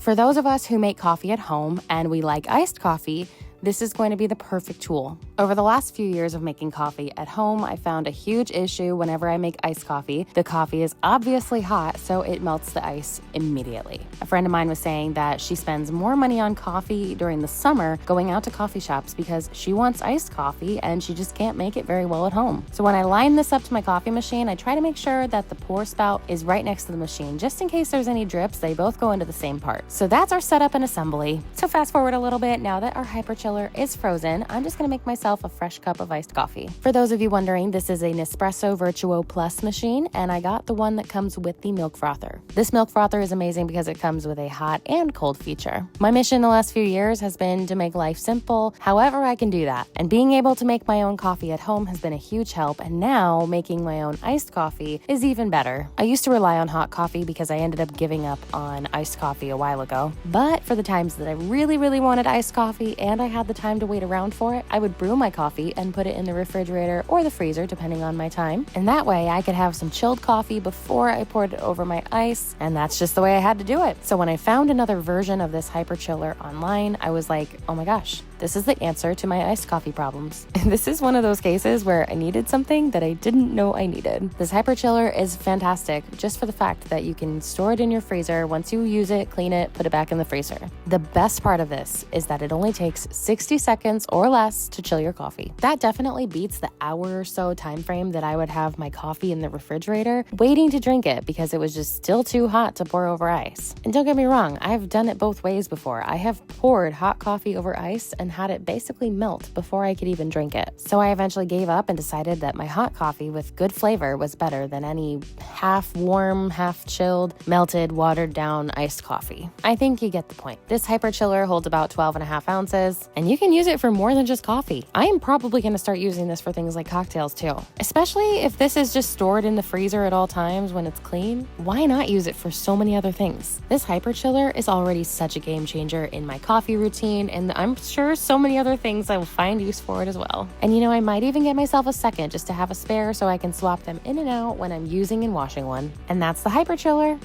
For those of us who make coffee at home and we like iced coffee, this is going to be the perfect tool. Over the last few years of making coffee at home, I found a huge issue whenever I make iced coffee. The coffee is obviously hot, so it melts the ice immediately. A friend of mine was saying that she spends more money on coffee during the summer going out to coffee shops because she wants iced coffee and she just can't make it very well at home. So when I line this up to my coffee machine, I try to make sure that the pour spout is right next to the machine, just in case there's any drips. They both go into the same part. So that's our setup and assembly. So fast forward a little bit, now that our HyperChiller is frozen, I'm just gonna make myself a fresh cup of iced coffee. For those of you wondering, this is a Nespresso Virtuo Plus machine, and I got the one that comes with the milk frother. This milk frother is amazing because it comes with a hot and cold feature. My mission the last few years has been to make life simple, however I can do that. And being able to make my own coffee at home has been a huge help, and now making my own iced coffee is even better. I used to rely on hot coffee because I ended up giving up on iced coffee a while ago. But for the times that I really wanted iced coffee and I had the time to wait around for it, I would brew my coffee and put it in the refrigerator or the freezer depending on my time. And that way I could have some chilled coffee before I poured it over my ice, and that's just the way I had to do it. So when I found another version of this HyperChiller online, I was like, oh my gosh, this is the answer to my iced coffee problems. This is one of those cases where I needed something that I didn't know I needed. This HyperChiller is fantastic just for the fact that you can store it in your freezer. Once you use it, clean it, put it back in the freezer. The best part of this is that it only takes 60 seconds or less to chill your coffee. That definitely beats the hour or so time frame that I would have my coffee in the refrigerator waiting to drink it because it was just still too hot to pour over ice. And don't get me wrong, I've done it both ways before. I have poured hot coffee over ice and had it basically melt before I could even drink it. So I eventually gave up and decided that my hot coffee with good flavor was better than any half warm, half chilled, melted, watered down iced coffee. I think you get the point. This HyperChiller holds about 12.5 ounces, and you can use it for more than just coffee. I am probably going to start using this for things like cocktails too. Especially if this is just stored in the freezer at all times when it's clean, why not use it for so many other things? This HyperChiller is already such a game changer in my coffee routine, and I'm sure so many other things I will find use for it as well. And you know, I might even get myself a second just to have a spare so I can swap them in and out when I'm using and washing one. And that's the HyperChiller.